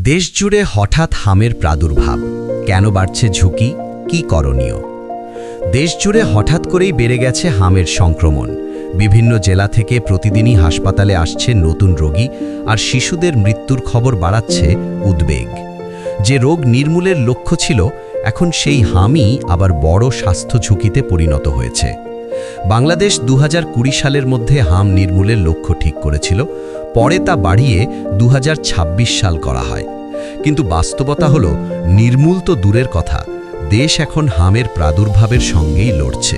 দেশজুড়ে হঠাৎ হামের প্রাদুর্ভাব, কেন বাড়ছে ঝুঁকি, কি করণীয়? দেশজুড়ে হঠাৎ করেই বেড়ে গেছে হামের সংক্রমণ। বিভিন্ন জেলা থেকে প্রতিদিনই হাসপাতালে আসছে নতুন রোগী, আর শিশুদের মৃত্যুর খবর বাড়াচ্ছে উদ্বেগ। যে রোগ নির্মূলের লক্ষ্য ছিল, এখন সেই হামই আবার বড় স্বাস্থ্য ঝুঁকিতে পরিণত হয়েছে। বাংলাদেশ 2020 সালের মধ্যে হাম নির্মূলের লক্ষ্য ঠিক করেছিল, পরে তা বাড়িয়ে 2026 সাল করা হয়। কিন্তু বাস্তবতা হলো, নির্মূল তো দূরের কথা, দেশ এখন হামের প্রাদুর্ভাবের সঙ্গেই লড়ছে।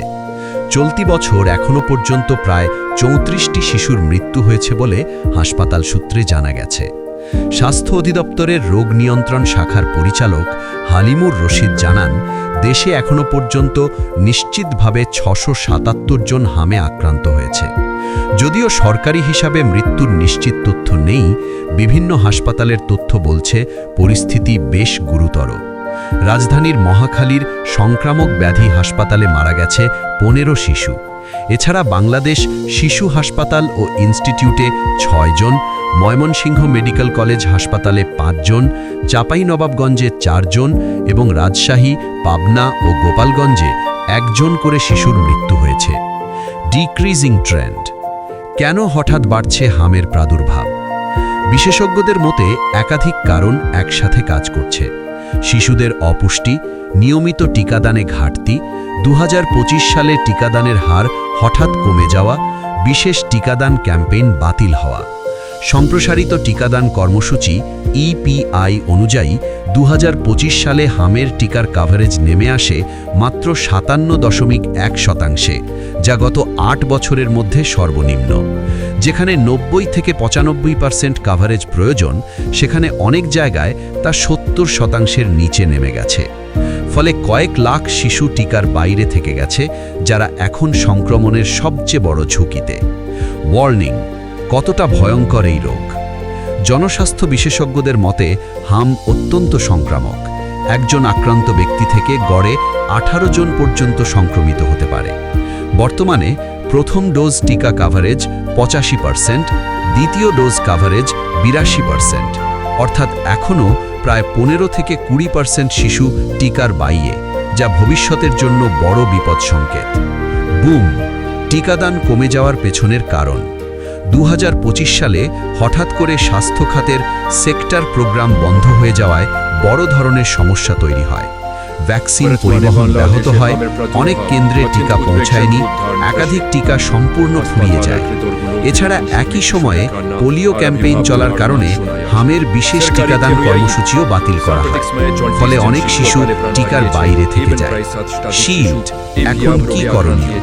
চলতি বছর এখনও পর্যন্ত প্রায় 34টি শিশুর মৃত্যু হয়েছে বলে হাসপাতাল সূত্রে জানা গেছে। স্বাস্থ্য অধিদপ্তরের রোগ নিয়ন্ত্রণ শাখার পরিচালক হালিমুর রশিদ জানান, দেশে এখনও পর্যন্ত নিশ্চিতভাবে 677 জন হামে আক্রান্ত হয়েছে। যদিও সরকারি হিসাবে মৃত্যুর নিশ্চিত তথ্য নেই, বিভিন্ন হাসপাতালের তথ্য বলছে পরিস্থিতি বেশ গুরুতর। রাজধানীর মহাখালীর সংক্রামক ব্যাধি হাসপাতালে মারা গেছে 15 শিশু। এছাড়া বাংলাদেশ শিশু হাসপাতাল ও ইনস্টিটিউটে 6 জন, ময়মনসিংহ মেডিকেল কলেজ হাসপাতালে 5 জন, চাঁপাইনবাবগঞ্জে 4 জন এবং রাজশাহী, পাবনা ও গোপালগঞ্জে 1 জন করে শিশুর মৃত্যু হয়েছে। Decreasing trend. কেন হঠাৎ বাড়ছে হামের প্রাদুর্ভাব? বিশেষজ্ঞদের মতে একাধিক কারণ একসাথে কাজ করছে। শিশুদের অপুষ্টি, নিয়মিত টিকাদানে ঘাটতি, 2025 সালে টিকাদানের হার হঠাৎ কমে যাওয়া, বিশেষ টিকাদান ক্যাম্পেইন বাতিল হওয়া। সম্প্রসারিত টিকাদান কর্মসূচি EPI অনুযায়ী 2025 সালে হামের টিকার কাভারেজ নেমে আসে মাত্র 57.1%, যা গত 8 বছরের মধ্যে সর্বনিম্ন। যেখানে 90 থেকে 95% কাভারেজ প্রয়োজন, সেখানে অনেক জায়গায় তা 70% নিচে নেমে গেছে। ফলে কয়েক লাখ শিশু টিকার বাইরে থেকে গেছে, যারা এখন সংক্রমণের সবচেয়ে বড় ঝুঁকিতে। ওয়ার্নিং: কতটা ভয়ঙ্কর এই রোগ? জনস্বাস্থ্য বিশেষজ্ঞদের মতে হাম অত্যন্ত সংক্রামক। একজন আক্রান্ত ব্যক্তি থেকে গড়ে 18 জন পর্যন্ত সংক্রমিত হতে পারে। বর্তমানে প্রথম ডোজ টিকা কাভারেজ 85%, দ্বিতীয় ডোজ কাভারেজ 82%, অর্থাৎ এখনও প্রায় 15 থেকে 20% শিশু টিকার বাইরে, যা ভবিষ্যতের জন্য বড় বিপদ সংকেত। বুম: টিকাদান কমে যাওয়ার পেছনের কারণ। 2025 সালে হঠাৎ করে স্বাস্থ্য খাতের সেক্টর প্রোগ্রাম বন্ধ হয়ে যাওয়ায় বড় ধরনের সমস্যা তৈরি হয়। ভ্যাকসিন পরিবহন ব্যাহত হয়, অনেক কেন্দ্রে টিকা পৌঁছায়নি, একাধিক টিকা সম্পূর্ণ ফুরিয়ে যায়। এছাড়া একই সময়ে পোলিও ক্যাম্পেইন চলার কারণে হামের বিশেষ টিকাদান কর্মসূচিও বাতিল করা হয়। ফলে অনেক শিশু টিকার বাইরে থেকে যায়। শিল্ড: এখন কি করণীয়?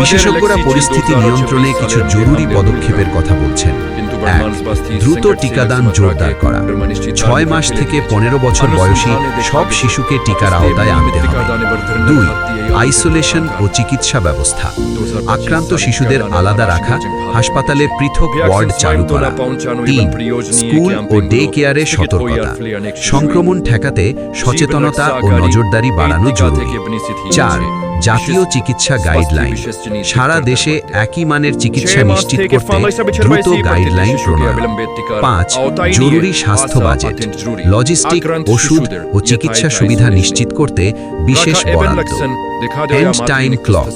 বিশেষজ্ঞরা পরিস্থিতি নিয়ন্ত্রণে কিছু জরুরি পদক্ষেপের কথা বলছেন। 1. দ্রুত টিকাদান জোরদার করা। 6 মাস থেকে 15 বছর বয়সী সব শিশুকে টিকার আওতায় আনতে হবে। 2. আইসোলেশন ও চিকিৎসা ব্যবস্থা। আক্রান্ত শিশুদের আলাদা রাখা, হাসপাতালে পৃথক ওয়ার্ড চালু করা। 3. স্কুল ও ডে কেয়ারে সতর্কতা। সংক্রমণ ঠেকাতে সচেতনতা ও নজরদারি বাড়ানো জরুরি। 4. জাতীয় চিকিৎসা গাইডলাইন। সারা দেশে একই মানের চিকিৎসা নিশ্চিত করতে দ্রুত গাইডলাইন প্রণয়ন। 5. জরুরি স্বাস্থ্য বাজেট। লজিস্টিক, ওষুধ ও চিকিৎসা সুবিধা নিশ্চিত করতে বিশেষ বরাদ্দ। এন্ড টাইম ক্লক: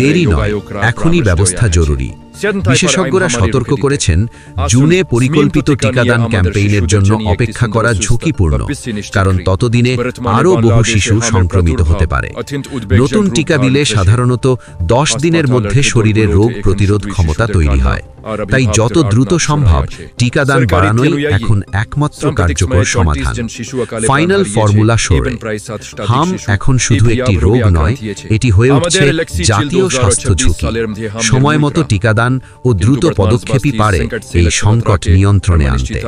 দেরি নয়, এখনই ব্যবস্থা জরুরি। বিশেষজ্ঞরা সতর্ক করেছেন, জুনে পরিকল্পিত টিকাদান ক্যাম্পেইনের জন্য অপেক্ষা করা ঝুঁকিপূর্ণ, কারণ ততদিনে আরও বহু শিশু সংক্রমিত হতে পারে। নতুন টিকা দিলে সাধারণত 10 দিনের মধ্যে শরীরের রোগ প্রতিরোধ ক্ষমতা তৈরি হয়। তাই যত দ্রুত সম্ভব টিকাদান বাড়ানোই এখন একমাত্র কার্যকর সমাধান। ফাইনাল ফর্মুলা সরে: হাম এখন শুধু একটি রোগ নয়, এটি হয়ে উঠছে জাতীয় স্বাস্থ্য ঝুঁকি। সময়মতো টিকাদান ও দ্রুত পদক্ষেপই পারে এই সংকট নিয়ন্ত্রণে আনতে।